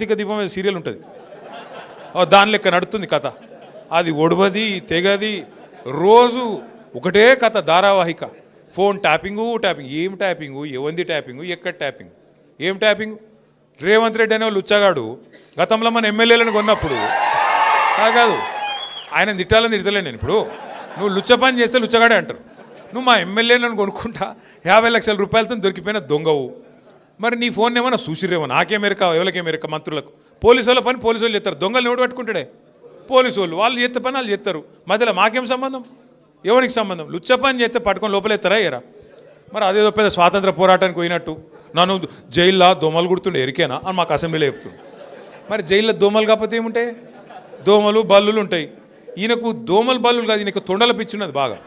కార్తీక దీపం సీరియల్ ఉంటుంది, దాని లెక్క నడుస్తుంది కథ. అది ఒడవది తెగది, రోజు ఒకటే కథ ధారావాహిక. ఫోన్ ట్యాపింగు ఏం ట్యాపింగు, ఎవంది ట్యాపింగు, ఎక్కడ ట్యాపింగ్, ఏం ట్యాపింగ్. రేవంత్ రెడ్డి అనే వాళ్ళు లుచ్చగాడు గతంలో మన ఎమ్మెల్యేలను కొన్నప్పుడు కాదు, ఆయన తిట్టాలని తిడతలే నేను. ఇప్పుడు నువ్వు లుచ్చ పని చేస్తే లుచ్చగాడే అంటారు. నువ్వు మా ఎమ్మెల్యేలను కొనుక్కుంటా 50 లక్షల రూపాయలతో దొరికిపోయిన దొంగవు. మరి నీ ఫోన్ ఏమన్నా చూసిరేమో, నాకేమెరక ఎవరికేమెరక, మంత్రులకు. పోలీసు వాళ్ళ పని పోలీసు వాళ్ళు చేస్తారు, దొంగలు ఎవడు పట్టుకుంటాడే పోలీసు వాళ్ళు. వాళ్ళు చేస్తే పని వాళ్ళు చేస్తారు, మధ్యలో మాకేం సంబంధం, ఎవరికి సంబంధం. లుచ్చ పని చేస్తే పట్టుకొని లోపలేస్తారా ఎరా. మరి అదేదో పెద్ద స్వాతంత్ర పోరాటానికి పోయినట్టు నన్ను జైల్లో దోమలు కుడుతుండే ఎరికేనా అని మాకు అసెంబ్లీలో చెప్తుండే. మరి జైల్లో దోమలు కాకపోతే ఏముంటాయి, దోమలు బల్లులు ఉంటాయి. ఈయనకు దోమలు బల్లులు కాదు, ఈయనకు తొండల పిచ్చున్నది బాగా.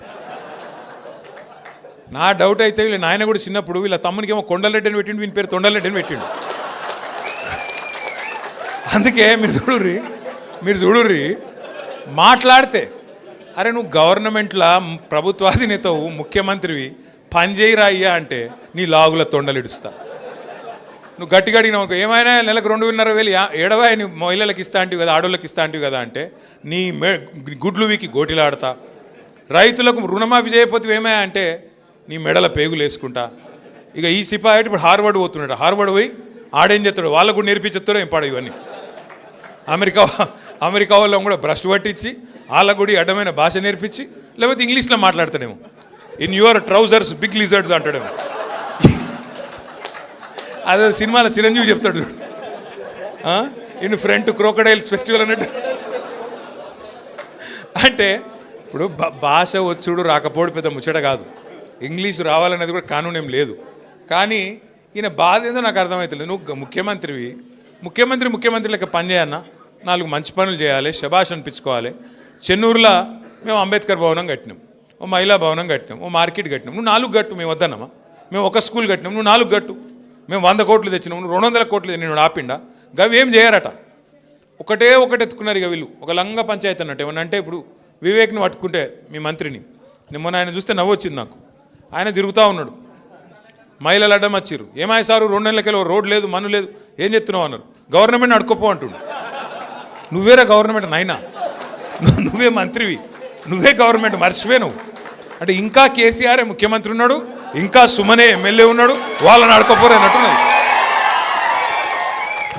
నా డౌట్ అయితే వీళ్ళ నాయన కూడా చిన్నప్పుడు వీళ్ళ తమ్మునికి ఏమో కొండలరెడ్డిని పెట్టిండు, వీని పేరు తొండలరెడ్డిని పెట్టిండు. అందుకే మీరు చూడుర్రి మాట్లాడితే, అరే నువ్వు గవర్నమెంట్లో ప్రభుత్వాధినేతవు, ముఖ్యమంత్రివి, పనిచేయరా అయ్యా అంటే నీ లాగుల తొండలు ఇడుస్తా. నువ్వు గట్టిగా అడిగినావు, ఏమైనా నెలకు 2,500 ఏడవా నీ మహిళలకు ఇస్తా అంటివి కదా, ఆడోళ్ళకి ఇస్తా అంటివి కదా అంటే నీ గుడ్లు వీకి గోటిలాడతా. రైతులకు రుణమాఫీ చేయకపోతే ఏమయ్యా అంటే నీ మెడల పేగులు వేసుకుంటా. ఇక ఈ సిపాయి ఇప్పుడు హార్వర్డ్ పోతున్నాడు, హార్వర్డ్ పోయి ఆడేం చేస్తాడు, వాళ్ళకు కూడా నేర్పించేస్తాడో ఏం పాడు ఇవన్నీ. అమెరికా వాళ్ళం కూడా బ్రష్ పట్టించి వాళ్ళకు కూడా అడ్డమైన భాష నేర్పించి, లేకపోతే ఇంగ్లీష్లో మాట్లాడతాడేమో. In your trousers big lizards అంటాడేమో. అదే సినిమాలో చిరంజీవి చెప్తాడు, ఇన్ ఫ్రంట్ క్రోకడైల్స్ ఫెస్టివల్ అన్నట్టు. అంటే ఇప్పుడు భాష వచ్చుడు రాకపోవడం పెద్ద ముచ్చట కాదు, ఇంగ్లీష్ రావాలనేది కూడా కానూన్ ఏం లేదు. కానీ ఈయన బాధ ఏందో నాకు అర్థమవుతుంది. నువ్వు ముఖ్యమంత్రి లెక్క పని చేయన్నా, 4 మంచి పనులు చేయాలి, శభాష్ అనిపించుకోవాలి. చెన్నూరులో మేము అంబేద్కర్ భవనం కట్టినాం, ఓ మహిళా భవనం కట్టినాం, ఓ మార్కెట్ కట్టినాం. నువ్వు 4 గట్టు, మేము వద్దన్నామా? మేము ఒక స్కూల్ కట్టినాం, నువ్వు 4 గట్టు. మేము 100 కోట్లు తెచ్చినాం, నువ్వు 200 కోట్లు నేను ఆపిండా. గవి ఏం చేయరట, ఒకటే ఎత్తుకున్నారు ఇక వీళ్ళు. ఒక లంగ పంచాయతీ అన్నట్టు. ఏమన్నా అంటే ఇప్పుడు వివేక్ని పట్టుకుంటే మీ మంత్రిని, మొన్న ఆయన చూస్తే నవ్వు వచ్చింది నాకు. ఆయన తిరుగుతూ ఉన్నాడు, మహిళలు అడ్డం వచ్చారు. ఏమాయి సారు 2 నెలలకెళ్ళి రోడ్ లేదు, మన్ను లేదు, ఏం చెప్తున్నావు అన్నారు. గవర్నమెంట్ అడుకోపో అంటుండు. నువ్వేరా గవర్నమెంట్ నాయనా, నువ్వే మంత్రివి, నువ్వే గవర్నమెంట్, మర్చిపోయి నువ్వు అంటే. ఇంకా కేసీఆరే ముఖ్యమంత్రి ఉన్నాడు, ఇంకా సుమనే ఎమ్మెల్యే ఉన్నాడు, వాళ్ళని అడుకోపోరు అన్నట్టున్నది.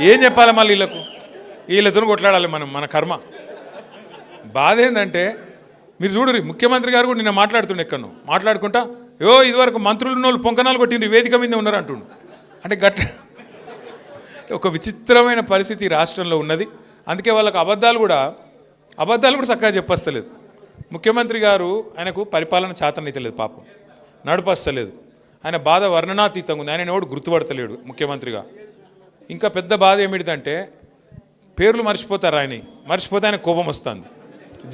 ఏం చెప్పాలి మళ్ళీ వీళ్ళతో కొట్లాడాలి మనం, మన కర్మ. బాధ ఏంటంటే మీరు చూడరు, ముఖ్యమంత్రి గారు కూడా నిన్న మాట్లాడుతుండే ఎక్కడో మాట్లాడుకుంటా, ఇదివరకు మంత్రులు ఉన్న వాళ్ళు పొంకనాలు కొట్టిండ్రు, వేదిక మీద ఉన్నారు అంటుండు. అంటే ఒక విచిత్రమైన పరిస్థితి రాష్ట్రంలో ఉన్నది. అందుకే వాళ్ళకు అబద్ధాలు కూడా చక్కగా చెప్పస్తలేదు. ముఖ్యమంత్రి గారు ఆయనకు పరిపాలన చేతనైతే లేదు, పాపం నడుపస్తలేదు. ఆయన బాధ వర్ణనాతీతంగా ఉంది. ఆయన ఎవడు గుర్తుపడతలేడు ముఖ్యమంత్రిగా. ఇంకా పెద్ద బాధ ఏమిటిదంటే పేర్లు మర్చిపోతారు, మర్చిపోతే ఆయన కోపం వస్తుంది,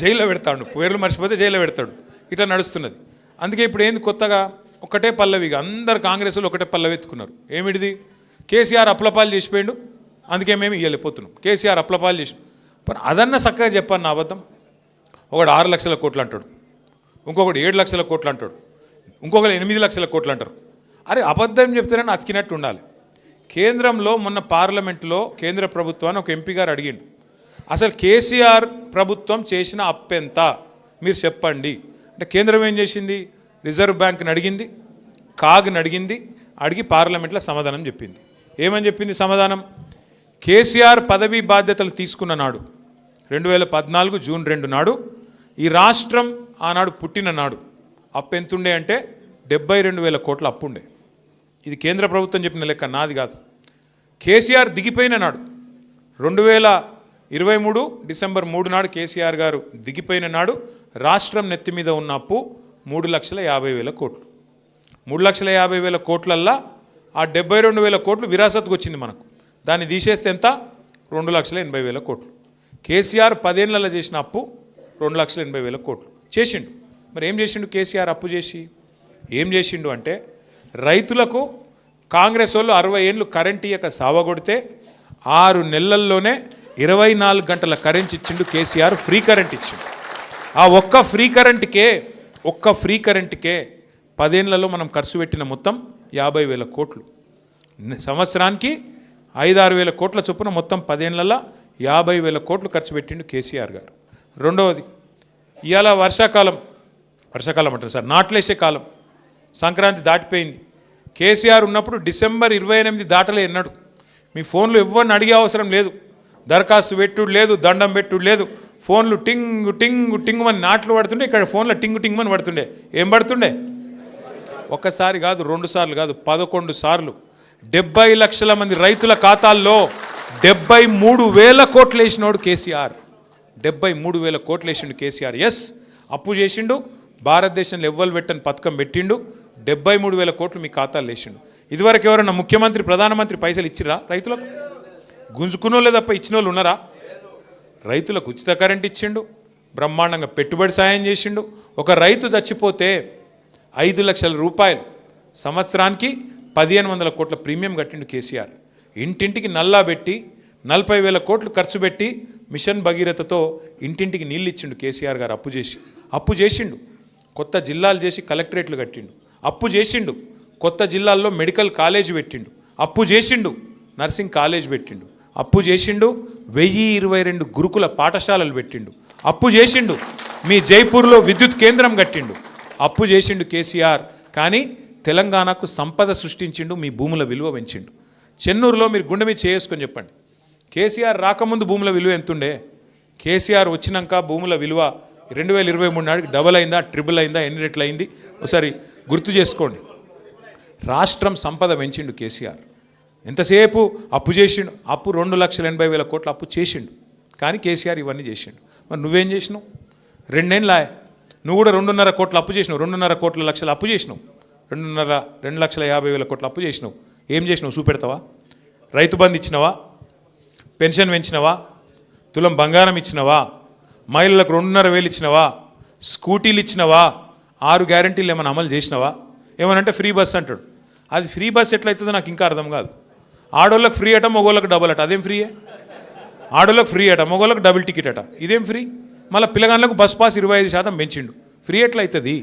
జైల్లో పెడతాడు. పేర్లు మర్చిపోతే జైల్లో పెడతాడు. ఇట్లా నడుస్తున్నది. అందుకే ఇప్పుడు ఏంది కొత్తగా ఒకటే పల్లవిగా అందరు కాంగ్రెస్లో ఒకటే పల్లవి ఎత్తుకున్నారు. ఏమిటిది, కేసీఆర్ అప్లపాలు చేసిపోయాడు, అందుకే మేము ఇవ్వలేకపోతున్నాం. కేసీఆర్ అప్లపాలు చేసి అదన్నా చక్కగా చెప్పాను. నా అబద్ధం. ఒకడు 6 లక్షల కోట్లు అంటాడు, ఇంకొకటి 7 లక్షల కోట్లు అంటాడు, ఇంకొకరు 8 లక్షల కోట్లు అంటారు. అరే అబద్ధం చెప్తేనే అతికినట్టు ఉండాలి. కేంద్రంలో మొన్న పార్లమెంట్లో కేంద్ర ప్రభుత్వాన్ని ఒక ఎంపీ గారు అడిగిండు, అసలు కేసీఆర్ ప్రభుత్వం చేసిన అప్పెంత మీరు చెప్పండి అంటే కేంద్రం ఏం చేసింది, రిజర్వ్ బ్యాంక్ని అడిగింది, కాగ్ని అడిగింది, అడిగి పార్లమెంట్లో సమాధానం చెప్పింది. ఏమని చెప్పింది సమాధానం? కేసీఆర్ పదవీ బాధ్యతలు తీసుకున్న నాడు 2014 జూన్ 2 నాడు ఈ రాష్ట్రం ఆనాడు పుట్టిన నాడు అప్పు ఎంతుండే అంటే 72,000 కోట్ల అప్పు ఉండే. ఇది కేంద్ర ప్రభుత్వం చెప్పిన లెక్క, నాది కాదు. కేసీఆర్ దిగిపోయిన నాడు 2023 డిసెంబర్ 3 నాడు కేసీఆర్ గారు దిగిపోయిన నాడు రాష్ట్రం నెత్తి మీద ఉన్న అప్పు 3,50,000 కోట్లు. 3,50,000 కోట్లల్లా ఆ 72,000 కోట్లు విరాసత్కు వచ్చింది మనకు. దాన్ని తీసేస్తే ఎంత? 2,80,000 కోట్లు. కేసీఆర్ 10 ఏళ్లలో చేసిన అప్పు 2,80,000 కోట్లు చేసిండు. మరి ఏం చేసిండు కేసీఆర్ అప్పు చేసి? ఏం చేసిండు అంటే రైతులకు కాంగ్రెస్ వాళ్ళు 60 ఏళ్ళు కరెంట్ ఇయ్యక సావగొడితే 6 నెలల్లోనే 24 గంటల కరెంట్ ఇచ్చిండు కేసీఆర్. ఫ్రీ కరెంట్ ఇచ్చిండు. ఆ ఒక్క ఫ్రీ కరెంట్కే 10 ఏళ్లలో మనం ఖర్చు పెట్టిన మొత్తం 50,000 కోట్లు. సంవత్సరానికి 5-6 వేల కోట్ల చొప్పున మొత్తం 10 ఏళ్లలో 50,000 కోట్లు ఖర్చు పెట్టిండు కేసీఆర్ గారు. రెండవది, ఇవాళ వర్షాకాలం అంటారు సార్, నాట్లేసే కాలం, సంక్రాంతి దాటిపోయింది. కేసీఆర్ ఉన్నప్పుడు డిసెంబర్ 28 దాటలే ఎన్నాడు. మీ ఫోన్లు ఎవరిని అడిగే అవసరం లేదు, దరఖాస్తు పెట్టుడు లేదు, దండం పెట్టుడు లేదు. ఫోన్లు టింగ్ టింగ్ టింగ్ అని నాట్లు పడుతుండే, ఇక్కడ ఫోన్లో టింగ్ టింగ్ అని పడుతుండే. ఏం పడుతుండే? ఒక్కసారి కాదు, 2 సార్లు కాదు, 11 సార్లు 70 లక్షల మంది రైతుల ఖాతాల్లో 73,000 కోట్లు వేసినోడు కేసీఆర్. 73,000 కోట్లు వేసిండు కేసీఆర్. ఎస్, అప్పు చేసిండు, భారతదేశంలో ఎవ్వరు పెట్టని పథకం పెట్టిండు, 73,000 కోట్లు మీ ఖాతాలు వేసిండు. ఇదివరకు ఎవరన్నా ముఖ్యమంత్రి ప్రధానమంత్రి పైసలు ఇచ్చిరా రైతులకు? గుంజుకున్నోళ్ళే తప్ప ఇచ్చిన వాళ్ళు ఉన్నారా? రైతులకు ఉచిత కరెంట్ ఇచ్చిండు, బ్రహ్మాండంగా పెట్టుబడి సాయం చేసిండు. ఒక రైతు చచ్చిపోతే 5 లక్షల రూపాయలు సంవత్సరానికి 1,500 కోట్ల ప్రీమియం కట్టిండు కేసీఆర్. ఇంటింటికి నల్లా పెట్టి 40,000 కోట్లు ఖర్చు పెట్టి మిషన్ భగీరథతో ఇంటింటికి నీళ్ళు ఇచ్చిండు కేసీఆర్ గారు. అప్పు చేసిండు, కొత్త జిల్లాలు చేసి కలెక్టరేట్లు కట్టిండు. అప్పు చేసిండు, కొత్త జిల్లాల్లో మెడికల్ కాలేజ్ పెట్టిండు. అప్పు చేసిండు, నర్సింగ్ కాలేజ్ పెట్టిండు. అప్పు చేసిండు, 1022 గురుకుల పాఠశాలలు పెట్టిండు. అప్పు చేసిండు, మీ జైపూర్లో విద్యుత్ కేంద్రం కట్టిండు. అప్పు చేసిండు కేసీఆర్. కానీ తెలంగాణకు సంపద సృష్టించిండు, మీ భూముల విలువ పెంచిండు. చెన్నూరులో మీరు గుండె మీద చేసుకొని చెప్పండి, కేసీఆర్ రాకముందు భూముల విలువ ఎంతుండే? కేసీఆర్ వచ్చినాక భూముల విలువ 2023 నాటికి డబల్ అయిందా, ట్రిపుల్ అయిందా, ఎన్ని రెట్లు అయింది? ఒకసారి గుర్తు చేసుకోండి. రాష్ట్రం సంపద పెంచిండు కేసీఆర్. ఎంతసేపు అప్పు చేసిండు, అప్పు 2,80,000 కోట్ల అప్పు చేసిండు. కానీ కేసీఆర్ ఇవన్నీ చేసిండు. మరి నువ్వేం చేసినావు? 2 ఏళ్ళ నువ్వు కూడా 2.5 కోట్ల అప్పు చేసినావు, 2.5 కోట్ల లక్షల అప్పు చేసినావు, 2,50,000 కోట్ల అప్పు చేసినావు. ఏం చేసినావు చూపెడతావా? రైతు బంధు ఇచ్చినవా? పెన్షన్ పెంచినవా? తులం బంగారం ఇచ్చినవా? మహిళలకు 2,500 ఇచ్చినవా? స్కూటీలు ఇచ్చినవా? 6 గ్యారంటీలు ఏమైనా అమలు చేసినవా? ఏమనంటే ఫ్రీ బస్ అంటాడు. అది ఫ్రీ బస్ ఎట్లయితుందో నాకు ఇంకా అర్థం కాదు. ఆడోళ్ళకి ఫ్రీ అట, మగోళ్ళకి డబుల్ అట. అదేం ఫ్రీయే? ఆడోళ్ళకి ఫ్రీ అట, మగోళ్ళకి డబుల్ టికెట్ అట. ఇదేం ఫ్రీ? మళ్ళీ పిల్లగాళ్ళకు బస్ పాస్ 25% పెంచిండు. ఫ్రీ ఎట్లయితుంది?